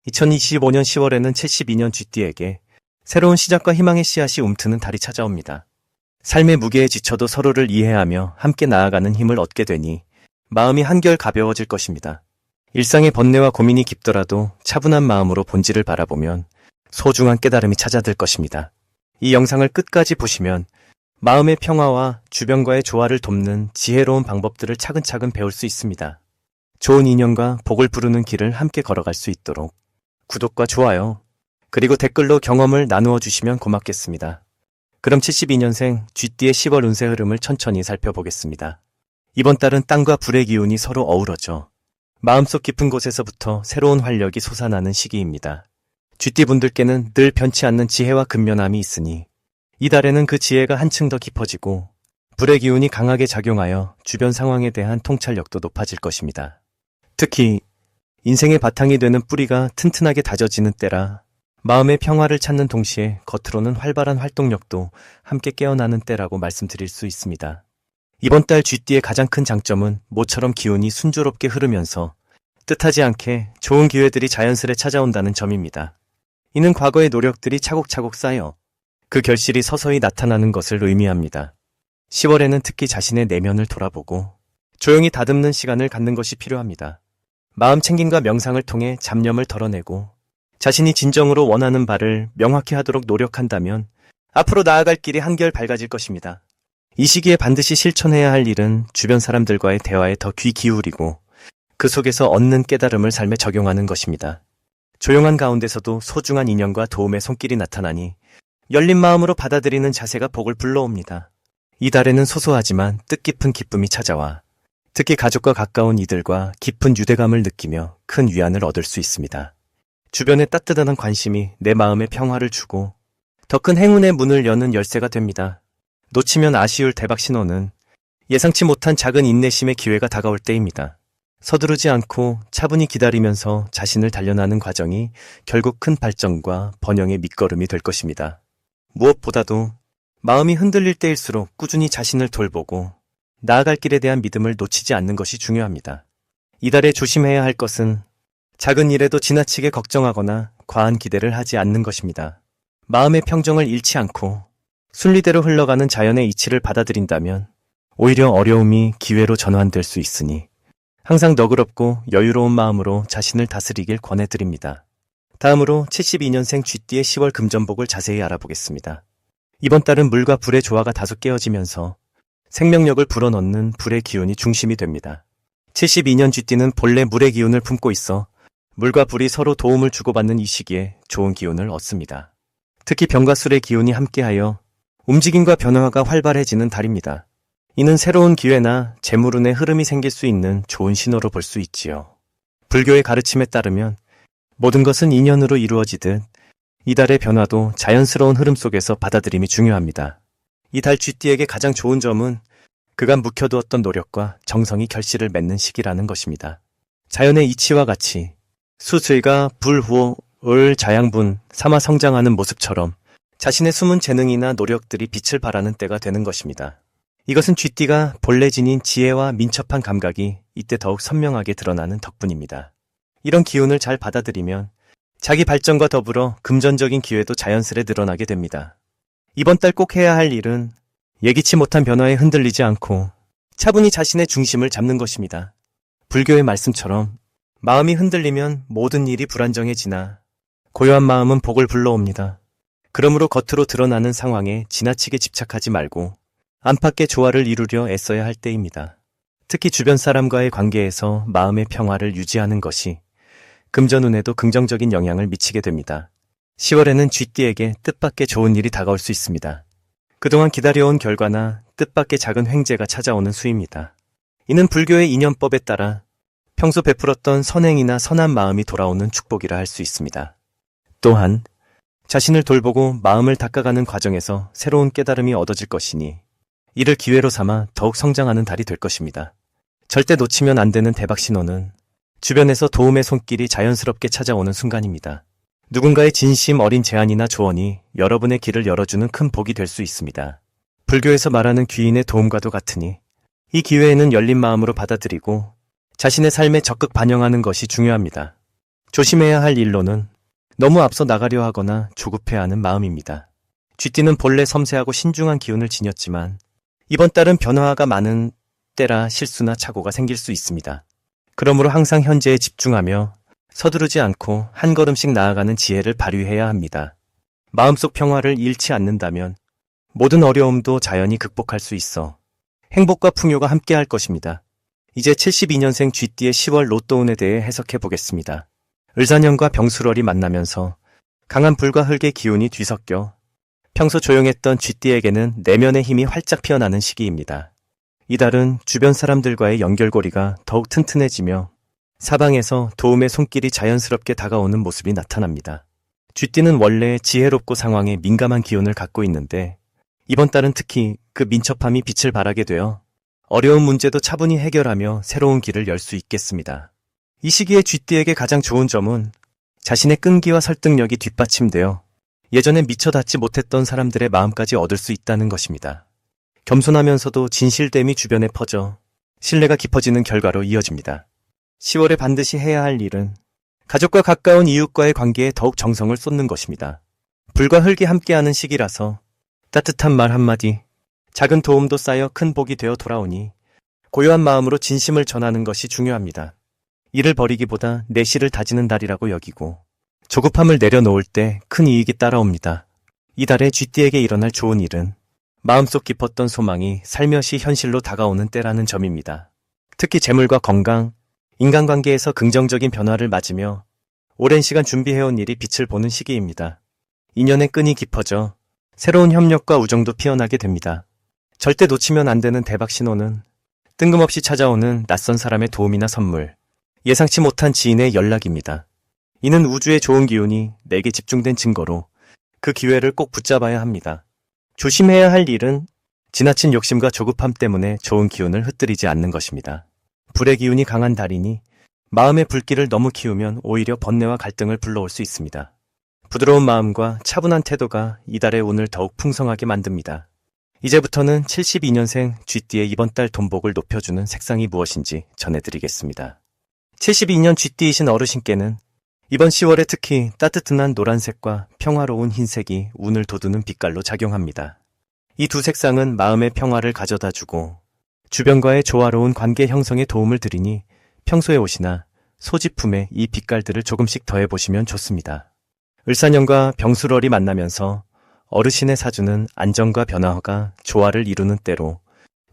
2025년 10월에는 72년 쥐띠에게 새로운 시작과 희망의 씨앗이 움트는 달이 찾아옵니다. 삶의 무게에 지쳐도 서로를 이해하며 함께 나아가는 힘을 얻게 되니 마음이 한결 가벼워질 것입니다. 일상의 번뇌와 고민이 깊더라도 차분한 마음으로 본질을 바라보면 소중한 깨달음이 찾아들 것입니다. 이 영상을 끝까지 보시면 마음의 평화와 주변과의 조화를 돕는 지혜로운 방법들을 차근차근 배울 수 있습니다. 좋은 인연과 복을 부르는 길을 함께 걸어갈 수 있도록 구독과 좋아요, 그리고 댓글로 경험을 나누어 주시면 고맙겠습니다. 그럼 72년생 쥐띠의 10월 운세 흐름을 천천히 살펴보겠습니다. 이번 달은 땅과 불의 기운이 서로 어우러져 마음속 깊은 곳에서부터 새로운 활력이 솟아나는 시기입니다. 쥐띠 분들께는 늘 변치 않는 지혜와 근면함이 있으니 이 달에는 그 지혜가 한층 더 깊어지고 불의 기운이 강하게 작용하여 주변 상황에 대한 통찰력도 높아질 것입니다. 특히 인생의 바탕이 되는 뿌리가 튼튼하게 다져지는 때라 마음의 평화를 찾는 동시에 겉으로는 활발한 활동력도 함께 깨어나는 때라고 말씀드릴 수 있습니다. 이번 달 쥐띠의 가장 큰 장점은 모처럼 기운이 순조롭게 흐르면서 뜻하지 않게 좋은 기회들이 자연스레 찾아온다는 점입니다. 이는 과거의 노력들이 차곡차곡 쌓여 그 결실이 서서히 나타나는 것을 의미합니다. 10월에는 특히 자신의 내면을 돌아보고 조용히 다듬는 시간을 갖는 것이 필요합니다. 마음 챙김과 명상을 통해 잡념을 덜어내고 자신이 진정으로 원하는 바를 명확히 하도록 노력한다면 앞으로 나아갈 길이 한결 밝아질 것입니다. 이 시기에 반드시 실천해야 할 일은 주변 사람들과의 대화에 더 귀 기울이고 그 속에서 얻는 깨달음을 삶에 적용하는 것입니다. 조용한 가운데서도 소중한 인연과 도움의 손길이 나타나니 열린 마음으로 받아들이는 자세가 복을 불러옵니다. 이 달에는 소소하지만 뜻깊은 기쁨이 찾아와 특히 가족과 가까운 이들과 깊은 유대감을 느끼며 큰 위안을 얻을 수 있습니다. 주변의 따뜻한 관심이 내 마음에 평화를 주고 더 큰 행운의 문을 여는 열쇠가 됩니다. 놓치면 아쉬울 대박 신호는 예상치 못한 작은 인내심의 기회가 다가올 때입니다. 서두르지 않고 차분히 기다리면서 자신을 단련하는 과정이 결국 큰 발전과 번영의 밑거름이 될 것입니다. 무엇보다도 마음이 흔들릴 때일수록 꾸준히 자신을 돌보고 나아갈 길에 대한 믿음을 놓치지 않는 것이 중요합니다. 이달에 조심해야 할 것은 작은 일에도 지나치게 걱정하거나 과한 기대를 하지 않는 것입니다. 마음의 평정을 잃지 않고 순리대로 흘러가는 자연의 이치를 받아들인다면 오히려 어려움이 기회로 전환될 수 있으니 항상 너그럽고 여유로운 마음으로 자신을 다스리길 권해드립니다. 다음으로 72년생 쥐띠의 10월 금전복을 자세히 알아보겠습니다. 이번 달은 물과 불의 조화가 다소 깨어지면서 생명력을 불어넣는 불의 기운이 중심이 됩니다. 72년 쥐띠는 본래 물의 기운을 품고 있어 물과 불이 서로 도움을 주고받는 이 시기에 좋은 기운을 얻습니다. 특히 병과 술의 기운이 함께하여 움직임과 변화가 활발해지는 달입니다. 이는 새로운 기회나 재물운의 흐름이 생길 수 있는 좋은 신호로 볼 수 있지요. 불교의 가르침에 따르면 모든 것은 인연으로 이루어지듯 이달의 변화도 자연스러운 흐름 속에서 받아들임이 중요합니다. 이 달 쥐띠에게 가장 좋은 점은 그간 묵혀두었던 노력과 정성이 결실을 맺는 시기라는 것입니다. 자연의 이치와 같이 수수이가 불후을 자양분 삼아 성장하는 모습처럼 자신의 숨은 재능이나 노력들이 빛을 발하는 때가 되는 것입니다. 이것은 쥐띠가 본래 지닌 지혜와 민첩한 감각이 이때 더욱 선명하게 드러나는 덕분입니다. 이런 기운을 잘 받아들이면 자기 발전과 더불어 금전적인 기회도 자연스레 늘어나게 됩니다. 이번 달 꼭 해야 할 일은 예기치 못한 변화에 흔들리지 않고 차분히 자신의 중심을 잡는 것입니다. 불교의 말씀처럼 마음이 흔들리면 모든 일이 불안정해지나 고요한 마음은 복을 불러옵니다. 그러므로 겉으로 드러나는 상황에 지나치게 집착하지 말고 안팎의 조화를 이루려 애써야 할 때입니다. 특히 주변 사람과의 관계에서 마음의 평화를 유지하는 것이 금전운에도 긍정적인 영향을 미치게 됩니다. 10월에는 쥐띠에게 뜻밖의 좋은 일이 다가올 수 있습니다. 그동안 기다려온 결과나 뜻밖의 작은 횡재가 찾아오는 수입니다. 이는 불교의 인연법에 따라 평소 베풀었던 선행이나 선한 마음이 돌아오는 축복이라 할 수 있습니다. 또한 자신을 돌보고 마음을 닦아가는 과정에서 새로운 깨달음이 얻어질 것이니 이를 기회로 삼아 더욱 성장하는 달이 될 것입니다. 절대 놓치면 안 되는 대박 신호는 주변에서 도움의 손길이 자연스럽게 찾아오는 순간입니다. 누군가의 진심 어린 제안이나 조언이 여러분의 길을 열어주는 큰 복이 될 수 있습니다. 불교에서 말하는 귀인의 도움과도 같으니 이 기회에는 열린 마음으로 받아들이고 자신의 삶에 적극 반영하는 것이 중요합니다. 조심해야 할 일로는 너무 앞서 나가려 하거나 조급해하는 마음입니다. 쥐띠는 본래 섬세하고 신중한 기운을 지녔지만 이번 달은 변화가 많은 때라 실수나 착오가 생길 수 있습니다. 그러므로 항상 현재에 집중하며 서두르지 않고 한 걸음씩 나아가는 지혜를 발휘해야 합니다. 마음속 평화를 잃지 않는다면 모든 어려움도 자연히 극복할 수 있어 행복과 풍요가 함께할 것입니다. 이제 72년생 쥐띠의 10월 로또운에 대해 해석해 보겠습니다. 을사년과 병술월이 만나면서 강한 불과 흙의 기운이 뒤섞여 평소 조용했던 쥐띠에게는 내면의 힘이 활짝 피어나는 시기입니다. 이달은 주변 사람들과의 연결고리가 더욱 튼튼해지며 사방에서 도움의 손길이 자연스럽게 다가오는 모습이 나타납니다. 쥐띠는 원래 지혜롭고 상황에 민감한 기운을 갖고 있는데 이번 달은 특히 그 민첩함이 빛을 발하게 되어 어려운 문제도 차분히 해결하며 새로운 길을 열 수 있겠습니다. 이 시기에 쥐띠에게 가장 좋은 점은 자신의 끈기와 설득력이 뒷받침되어 예전에 미처 닿지 못했던 사람들의 마음까지 얻을 수 있다는 것입니다. 겸손하면서도 진실됨이 주변에 퍼져 신뢰가 깊어지는 결과로 이어집니다. 10월에 반드시 해야 할 일은 가족과 가까운 이웃과의 관계에 더욱 정성을 쏟는 것입니다. 불과 흙이 함께하는 시기라서 따뜻한 말 한마디, 작은 도움도 쌓여 큰 복이 되어 돌아오니 고요한 마음으로 진심을 전하는 것이 중요합니다. 일을 벌이기보다 내실을 다지는 달이라고 여기고 조급함을 내려놓을 때 큰 이익이 따라옵니다. 이달에 쥐띠에게 일어날 좋은 일은 마음속 깊었던 소망이 살며시 현실로 다가오는 때라는 점입니다. 특히 재물과 건강, 인간관계에서 긍정적인 변화를 맞으며 오랜 시간 준비해온 일이 빛을 보는 시기입니다. 인연의 끈이 깊어져 새로운 협력과 우정도 피어나게 됩니다. 절대 놓치면 안 되는 대박 신호는 뜬금없이 찾아오는 낯선 사람의 도움이나 선물, 예상치 못한 지인의 연락입니다. 이는 우주의 좋은 기운이 내게 집중된 증거로 그 기회를 꼭 붙잡아야 합니다. 조심해야 할 일은 지나친 욕심과 조급함 때문에 좋은 기운을 흩뜨리지 않는 것입니다. 불의 기운이 강한 달이니 마음의 불길을 너무 키우면 오히려 번뇌와 갈등을 불러올 수 있습니다. 부드러운 마음과 차분한 태도가 이달의 운을 더욱 풍성하게 만듭니다. 이제부터는 72년생 쥐띠의 이번 달 돈복을 높여주는 색상이 무엇인지 전해드리겠습니다. 72년 쥐띠이신 어르신께는 이번 10월에 특히 따뜻한 노란색과 평화로운 흰색이 운을 돋우는 빛깔로 작용합니다. 이 두 색상은 마음의 평화를 가져다주고 주변과의 조화로운 관계 형성에 도움을 드리니 평소의 옷이나 소지품에 이 빛깔들을 조금씩 더해보시면 좋습니다. 을사년과 병술월이 만나면서 어르신의 사주는 안정과 변화가 조화를 이루는 때로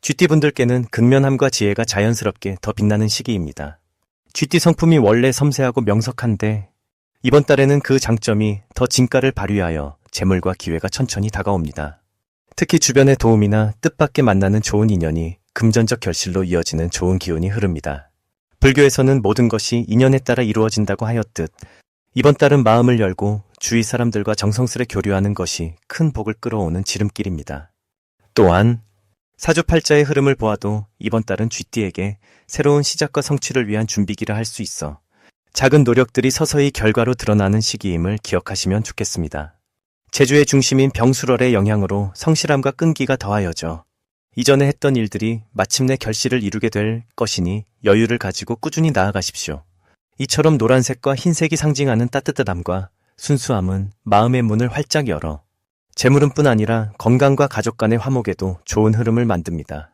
쥐띠분들께는 근면함과 지혜가 자연스럽게 더 빛나는 시기입니다. 쥐띠 성품이 원래 섬세하고 명석한데 이번 달에는 그 장점이 더 진가를 발휘하여 재물과 기회가 천천히 다가옵니다. 특히 주변의 도움이나 뜻밖의 만나는 좋은 인연이 금전적 결실로 이어지는 좋은 기운이 흐릅니다. 불교에서는 모든 것이 인연에 따라 이루어진다고 하였듯 이번 달은 마음을 열고 주위 사람들과 정성스레 교류하는 것이 큰 복을 끌어오는 지름길입니다. 또한 사주팔자의 흐름을 보아도 이번 달은 쥐띠에게 새로운 시작과 성취를 위한 준비기라 할 수 있어 작은 노력들이 서서히 결과로 드러나는 시기임을 기억하시면 좋겠습니다. 재주의 중심인 병술월의 영향으로 성실함과 끈기가 더하여져 이전에 했던 일들이 마침내 결실을 이루게 될 것이니 여유를 가지고 꾸준히 나아가십시오. 이처럼 노란색과 흰색이 상징하는 따뜻함과 순수함은 마음의 문을 활짝 열어 재물은 뿐 아니라 건강과 가족 간의 화목에도 좋은 흐름을 만듭니다.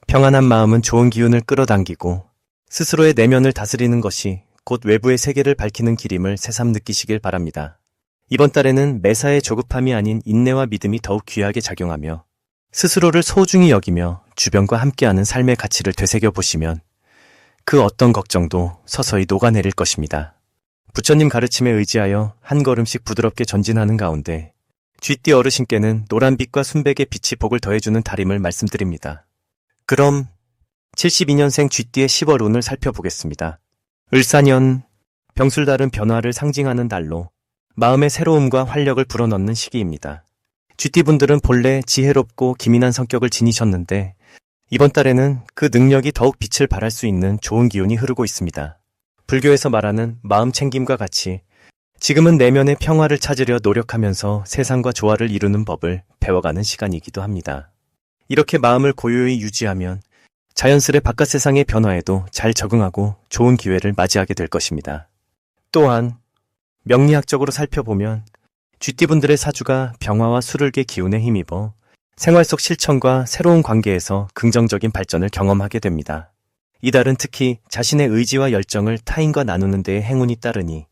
평안한 마음은 좋은 기운을 끌어당기고 스스로의 내면을 다스리는 것이 곧 외부의 세계를 밝히는 길임을 새삼 느끼시길 바랍니다. 이번 달에는 매사의 조급함이 아닌 인내와 믿음이 더욱 귀하게 작용하며 스스로를 소중히 여기며 주변과 함께하는 삶의 가치를 되새겨보시면 그 어떤 걱정도 서서히 녹아내릴 것입니다. 부처님 가르침에 의지하여 한 걸음씩 부드럽게 전진하는 가운데 쥐띠 어르신께는 노란빛과 순백의 빛이 복을 더해주는 달임을 말씀드립니다. 그럼 72년생 쥐띠의 10월 운을 살펴보겠습니다. 을사년, 병술달은 변화를 상징하는 달로 마음의 새로움과 활력을 불어넣는 시기입니다. 쥐띠분들은 본래 지혜롭고 기민한 성격을 지니셨는데 이번 달에는 그 능력이 더욱 빛을 발할 수 있는 좋은 기운이 흐르고 있습니다. 불교에서 말하는 마음 챙김과 같이 지금은 내면의 평화를 찾으려 노력하면서 세상과 조화를 이루는 법을 배워가는 시간이기도 합니다. 이렇게 마음을 고요히 유지하면 자연스레 바깥 세상의 변화에도 잘 적응하고 좋은 기회를 맞이하게 될 것입니다. 또한 명리학적으로 살펴보면 쥐띠분들의 사주가 병화와 수를계 기운에 힘입어 생활 속 실천과 새로운 관계에서 긍정적인 발전을 경험하게 됩니다. 이달은 특히 자신의 의지와 열정을 타인과 나누는 데에 행운이 따르니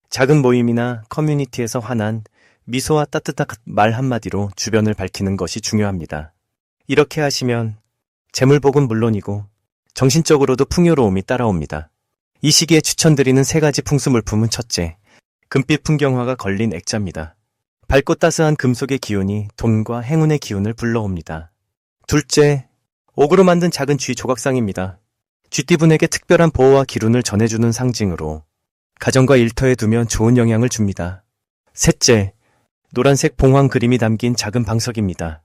작은 모임이나 커뮤니티에서 환한 미소와 따뜻한 말 한마디로 주변을 밝히는 것이 중요합니다. 이렇게 하시면 재물복은 물론이고 정신적으로도 풍요로움이 따라옵니다. 이 시기에 추천드리는 3가지 풍수물품은 첫째, 금빛 풍경화가 걸린 액자입니다. 밝고 따스한 금속의 기운이 돈과 행운의 기운을 불러옵니다. 둘째, 옥으로 만든 작은 쥐 조각상입니다. 쥐띠분에게 특별한 보호와 기운을 전해주는 상징으로 가정과 일터에 두면 좋은 영향을 줍니다. 셋째, 노란색 봉황 그림이 담긴 작은 방석입니다.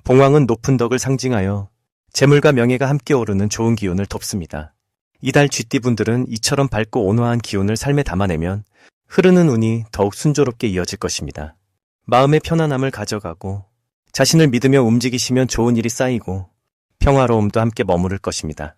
봉황은 높은 덕을 상징하여 재물과 명예가 함께 오르는 좋은 기운을 돕습니다. 이달 쥐띠분들은 이처럼 밝고 온화한 기운을 삶에 담아내면 흐르는 운이 더욱 순조롭게 이어질 것입니다. 마음의 편안함을 가져가고 자신을 믿으며 움직이시면 좋은 일이 쌓이고 평화로움도 함께 머무를 것입니다.